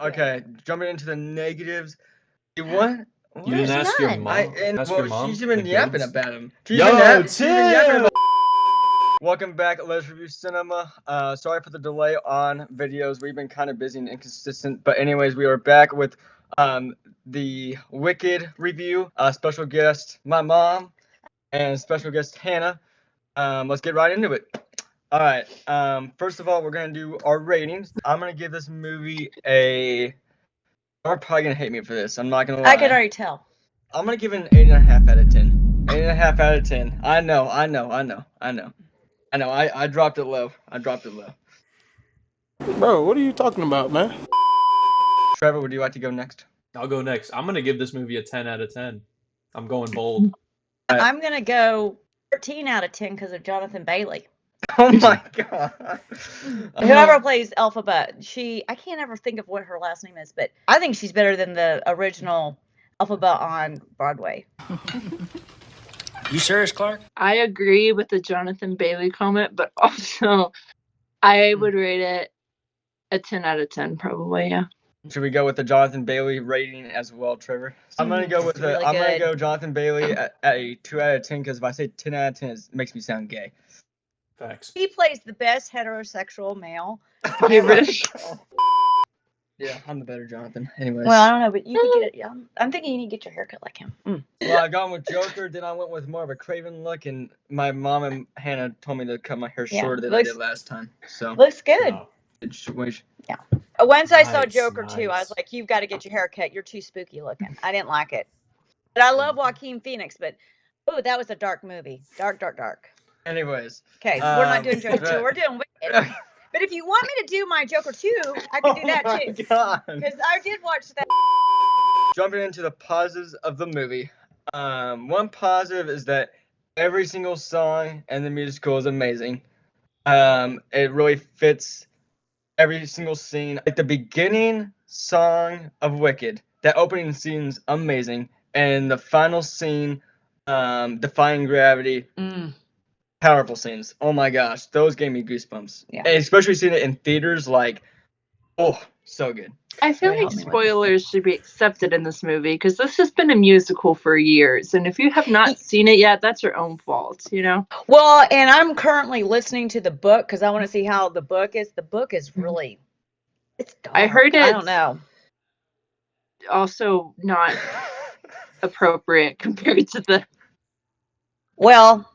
Okay, jumping into the negatives. What? You didn't ask your mom? Ask your mom? She's been yapping about him. Yo, Tim! Welcome back, Let's Review Cinema. Sorry for the delay on videos. We've been kind of busy and inconsistent. But anyways, we are back with the Wicked review. Special guest, my mom, and special guest, Hannah. Let's get right into it. All right. First of all, we're going to do our ratings. I'm going to give this movie a... You're probably going to hate me for this. I'm not going to lie. I can already tell. I'm going to give it an 8.5 out of 10. 8.5 out of 10. I know. I dropped it low. Bro, what are you talking about, man? Trevor, would you like to go next? I'll go next. I'm going to give this movie a 10 out of 10. I'm going bold. I'm going to go 13 out of 10 because of Jonathan Bailey. Oh my god. Whoever plays Elphaba, I can't ever think of what her last name is, but I think she's better than the original Elphaba on Broadway. You serious, Clark? I agree with the Jonathan Bailey comment, but also I would rate it a 10 out of 10 probably, yeah. Should we go with the Jonathan Bailey rating as well, Trevor? I'm gonna go with I'm gonna go Jonathan Bailey at a 2 out of 10 because if I say 10 out of 10, it makes me sound gay. Facts. He plays the best heterosexual male. Yeah, I'm the better Jonathan. Anyways. Well, I don't know, but you could get it. Yeah, I'm thinking you need to get your haircut like him. Well, I gone with Joker, then I went with more of a Craven look, and my mom and Hannah told me to cut my hair shorter than I did last time. So looks good. Situation. Yeah. Once I saw Nice, Joker 2, I was like, you've got to get your hair cut. You're too spooky looking. I didn't like it. But I love Joaquin Phoenix, but that was a dark movie. Dark. Anyways. Okay, we're not doing Joker 2. We're doing Wicked. But if you want me to do my Joker 2, I can do that too. Because I did watch that. Jumping into the positives of the movie. One positive is that every single song in the musical is amazing. It really fits every single scene. Like the beginning song of Wicked, that opening scene's amazing. And the final scene, Defying Gravity. Powerful scenes. Oh my gosh, those gave me goosebumps. Yeah. And especially seeing it in theaters, like, oh, so good. I feel like spoilers should be accepted in this movie because this has been a musical for years, and if you have not seen it yet, that's your own fault, you know? Well, and I'm currently listening to the book because I want to see how the book is. The book is really, it's dark. I heard it. I don't know. Also not appropriate compared to the... Well...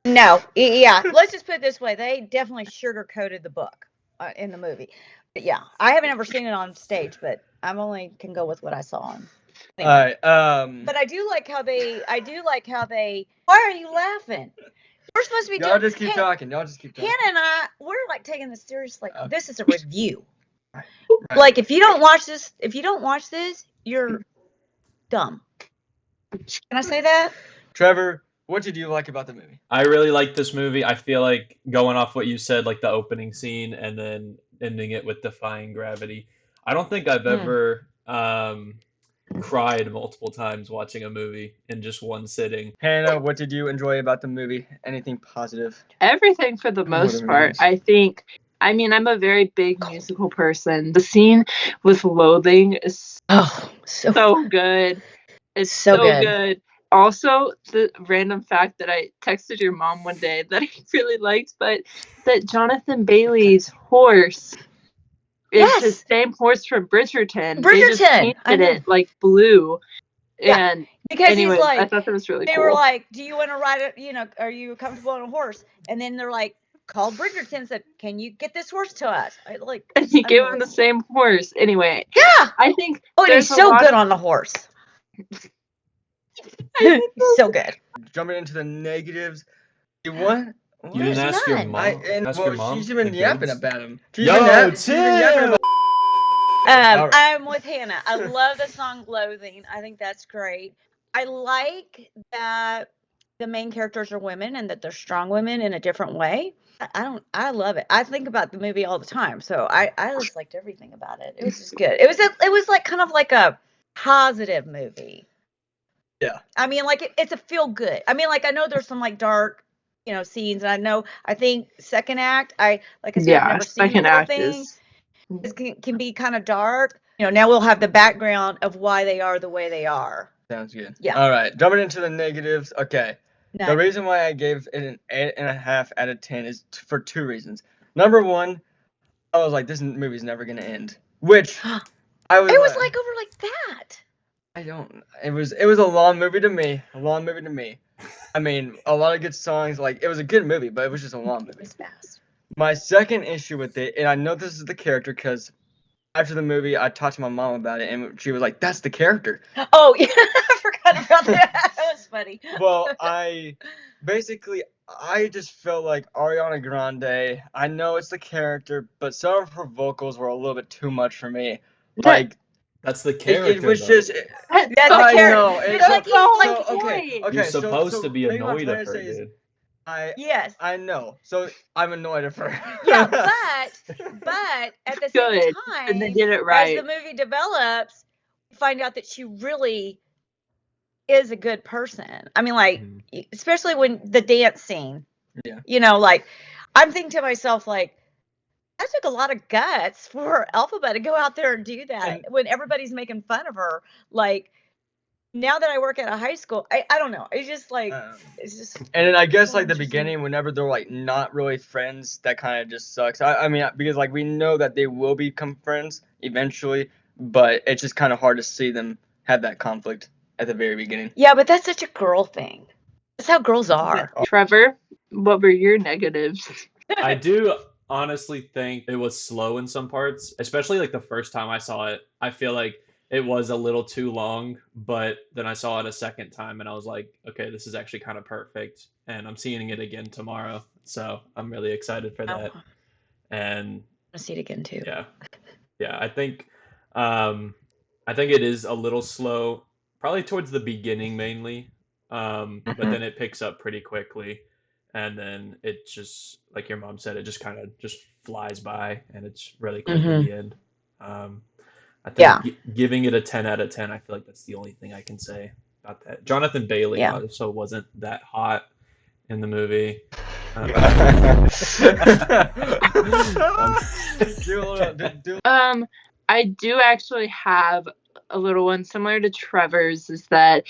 No, yeah. Let's just put it this way: they definitely sugar-coated the book in the movie. But yeah, I haven't ever seen it on stage, but I'm only can go with what I saw. Anyway. All right. But I do like how they. Why are you laughing? We're supposed to be. Y'all just keep talking. Hannah and I, we're like taking this seriously. Like, this is a review. Right. Like if you don't watch this, you're dumb. Can I say that? Trevor, what did you like about the movie? I really like this movie. I feel like going off what you said, like the opening scene and then ending it with Defying Gravity. I don't think I've ever cried multiple times watching a movie in just one sitting. Hannah, what did you enjoy about the movie? Anything positive? Everything for the most part. I think, I'm a very big musical person. The scene with Loathing is so good. It's so good. Also, the random fact that I texted your mom one day that I really liked, but that Jonathan Bailey's horse is the same horse from Bridgerton. They just painted it like blue. Yeah, and because anyway, he's like, I thought that was really cool. They were like, do you want to ride it? Are you comfortable on a horse? And then they're like, called Bridgerton and said, can you get this horse to us? And he gave him the same horse. Anyway. Yeah. I think. Oh, and he's so good on the horse. So good. Jumping into the negatives. What? You didn't ask your mom? Your mom? She's been yapping about him. Yo, Tim! I'm with Hannah. I love the song Loathing. I think that's great. I like that the main characters are women and that they're strong women in a different way. I love it. I think about the movie all the time. So I just liked everything about it. It was just good. It was like kind of like a positive movie. Yeah. It's a feel good. I know there's some like dark, scenes, and I think second act, I've never seen the whole thing. Can be kind of dark, now we'll have the background of why they are the way they are. Sounds good. Yeah. All right, jumping into the negatives. Okay. No. The reason why I gave it an 8.5 out of 10 is for 2 reasons. Number one, I was like, this movie's never gonna end. Which I was. It was like over like that. I don't. It was a long movie to me. I mean, a lot of good songs. Like, it was a good movie, but it was just a long movie. It was fast. My second issue with it, and I know this is the character because after the movie, I talked to my mom about it, and she was like, "That's the character." Oh yeah, I forgot about that. That was funny. Well, I just felt like Ariana Grande. I know it's the character, but some of her vocals were a little bit too much for me. Like, that's the character. It was just. That's the character. I know. Okay. You're supposed to be maybe what I'm annoyed trying at to her, say is, dude. Yes. I know. So I'm annoyed at her. Yeah, but at the same time, and they did it right. As the movie develops, you find out that she really is a good person. I mean, like, especially when the dance scene. Yeah. Like, I'm thinking to myself, like, that took a lot of guts for Elphaba to go out there and do that when everybody's making fun of her. Like, now that I work at a high school, I don't know. It's just like, it's just. And then I guess like the beginning, whenever they're like not really friends, that kind of just sucks. I mean, because like we know that they will become friends eventually, but it's just kind of hard to see them have that conflict at the very beginning. Yeah, but that's such a girl thing. That's how girls are. Trevor, what were your negatives? I do honestly think it was slow in some parts, especially like the first time I saw it. I feel like it was a little too long, but then I saw it a second time and I was like, okay, this is actually kind of perfect. And I'm seeing it again tomorrow. So I'm really excited for that. And I see it again too. Yeah. I think it is a little slow, probably towards the beginning mainly. But then it picks up pretty quickly. And then it just, like your mom said, it just kind of just flies by and it's really quick in the end. I think giving it a 10 out of 10, I feel like that's the only thing I can say about that. Jonathan Bailey also wasn't that hot in the movie. I do actually have a little one similar to Trevor's, is that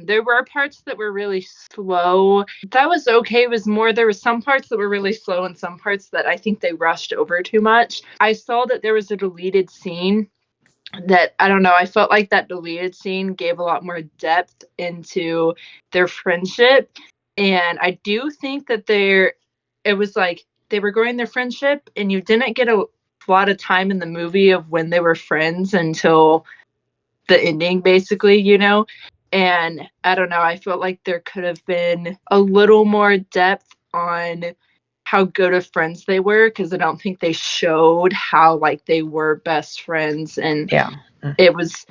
there were parts that were really slow. That was okay. It was more, there were some parts that were really slow and some parts that I think they rushed over too much. I saw that there was a deleted scene that, I don't know, I felt like that deleted scene gave a lot more depth into their friendship. And I do think that it was like they were growing their friendship and you didn't get a lot of time in the movie of when they were friends until the ending, basically, And I don't know, I felt like there could have been a little more depth on how good of friends they were, because I don't think they showed how like they were best friends. And it was,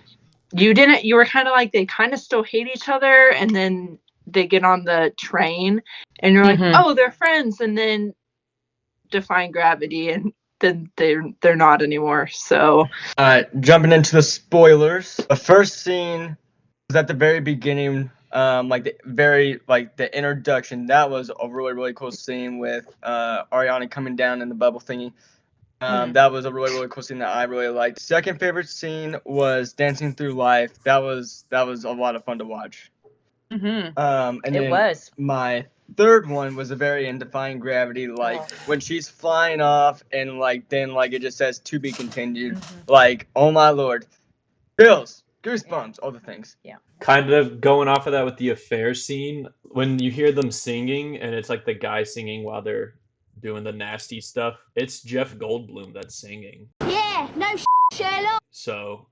you were kind of like, they kind of still hate each other, and then they get on the train and you're like, oh, they're friends, and then defying gravity, and then they're not anymore. So jumping into the spoilers, the first scene was at the very beginning, the introduction. That was a really, really cool scene with Ariana coming down in the bubble thingy. That was a really, really cool scene that I really liked. Second favorite scene was Dancing Through Life. That was a lot of fun to watch. And it was. My third one was the very end, Defying Gravity, when she's flying off and then it just says to be continued. Like, oh my lord, Bills, goosebumps, all the things. Kind of going off of that with the affair scene, when you hear them singing and it's like the guy singing while they're doing the nasty stuff, it's Jeff Goldblum that's singing. Yeah, no Sherlock. So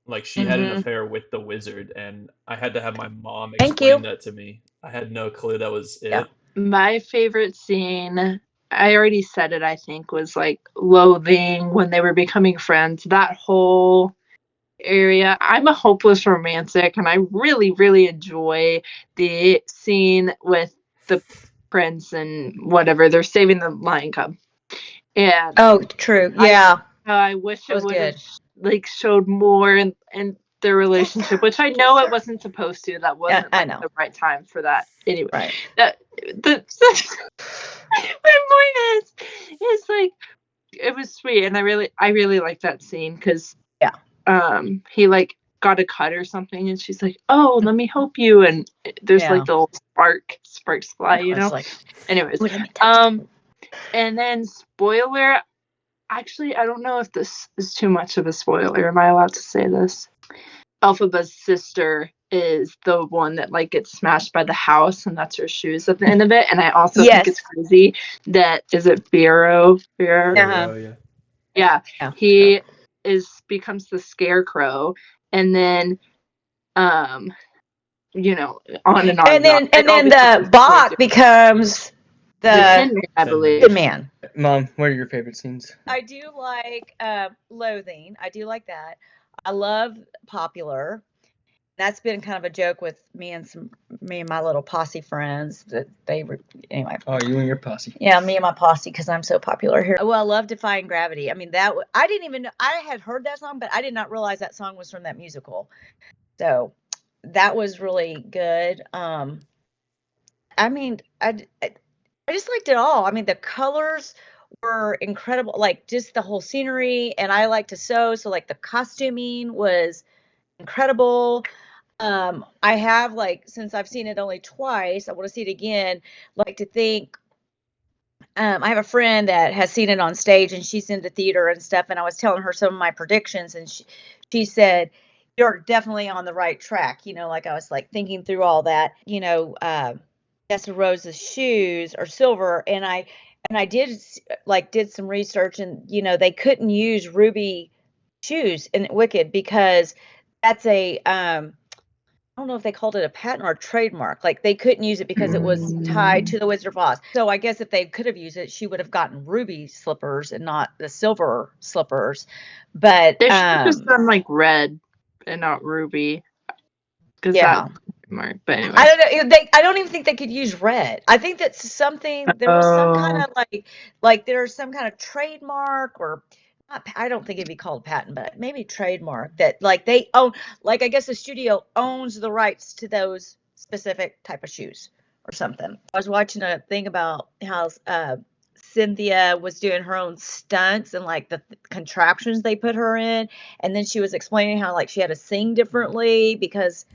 like she had an affair with the wizard, and I had to have my mom explain that to me. I had no clue that was it. My favorite scene, I already said it, I think, was like Loathing, when they were becoming friends. That whole area. I'm a hopeless romantic, and I really, really enjoy the scene with the prince and whatever. They're saving the lion cub. And true. Yeah. I wish it would have showed more in their relationship, which I know it wasn't supposed to. That wasn't the right time for that. Anyway, right. My point is like, it was sweet, and I really like that scene, because he like got a cut or something, and she's like, "Oh, let me help you," and there's like the little sparks fly, you know. Like, anyways, let me touch it. and then spoiler. Actually, I don't know if this is too much of a spoiler. Am I allowed to say this? Elphaba's sister is the one that like gets smashed by the house, and that's her shoes at the end of it. And I also think it's crazy that is it Firo? Yeah. He becomes the scarecrow, and then you know, on and on. And then the Bach becomes the Tin Man, I believe. Tin Man. Mom, what are your favorite scenes? I do like Loathing. I do like that. I love Popular. That's been kind of a joke with me and my little posse friends that they were anyway. Oh, you and your posse. Yeah, me and my posse because I'm so popular here. Well, I love Defying Gravity. I mean, I didn't even know, I had heard that song, but I did not realize that song was from that musical. So that was really good. I mean, I just liked it all. I mean, the colors were incredible, like just the whole scenery, and I like to sew, so like the costuming was incredible. I have like since I've seen it only twice, I want to see it again. Like to think I have a friend that has seen it on stage and she's into theater and stuff, and I was telling her some of my predictions, and she said, "You're definitely on the right track." You know, like I was like thinking through all that, you know, Jessica Rose's shoes are silver, and I did some research, and you know, they couldn't use ruby shoes in Wicked because that's a I don't know if they called it a patent or a trademark. Like they couldn't use it because it was tied to the Wizard of Oz. So I guess if they could have used it, she would have gotten ruby slippers and not the silver slippers. But they should have just done like red and not ruby. But anyway, I don't know. I don't even think they could use red. I think that's something. There was some kind of like there's some kind of trademark or. I don't think it'd be called patent, but maybe trademark that like they own, like I guess the studio owns the rights to those specific type of shoes or something. I was watching a thing about how Cynthia was doing her own stunts and like the contraptions they put her in, and then she was explaining how like she had to sing differently because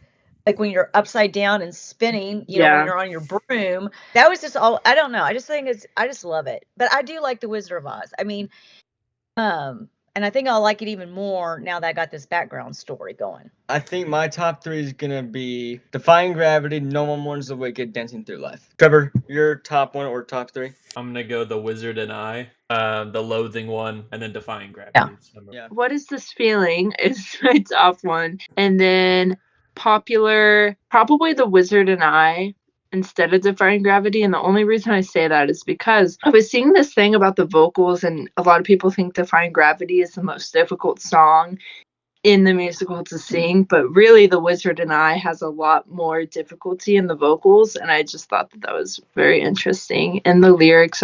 like when you're upside down and spinning, you know, when you're on your broom. That was just all. I don't know. I just think I just love it. But I do like the Wizard of Oz. I mean. And I think I'll like it even more now that I got this background story going. I think my top 3 is gonna be Defying Gravity, No One Mourns the Wicked, Dancing Through Life. Trevor, your top 1 or top 3? I'm gonna go The Wizard and I, the Loathing one, and then Defying Gravity. Yeah. What Is This Feeling is my top 1, and then Popular, probably The Wizard and I instead of Defying Gravity. And the only reason I say that is because I was seeing this thing about the vocals, and a lot of people think Defying Gravity is the most difficult song in the musical to sing, but really The Wizard and I has a lot more difficulty in the vocals, and I just thought that was very interesting. And the lyrics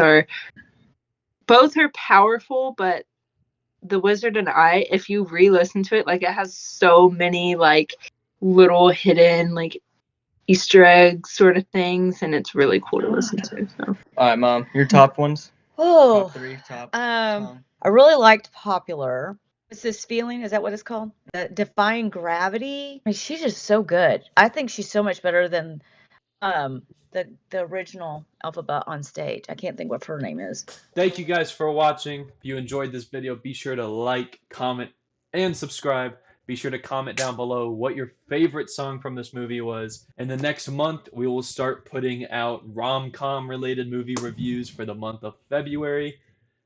both are powerful, but The Wizard and I, if you re-listen to it, like it has so many like little hidden like Easter egg sort of things, and it's really cool to listen to. So. All right, Mom, your top ones. Oh, top 3, top song. I really liked Popular. What's This Feeling? Is that what it's called? Defying Gravity. I mean, she's just so good. I think she's so much better than the original Elphaba on stage. I can't think what her name is. Thank you guys for watching. If you enjoyed this video, be sure to like, comment, and subscribe. Be sure to comment down below what your favorite song from this movie was. And the next month, we will start putting out rom-com related movie reviews for the month of February.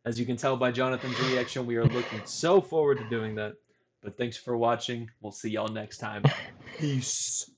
As you can tell by Jonathan's reaction, we are looking so forward to doing that. But thanks for watching. We'll see y'all next time. Peace.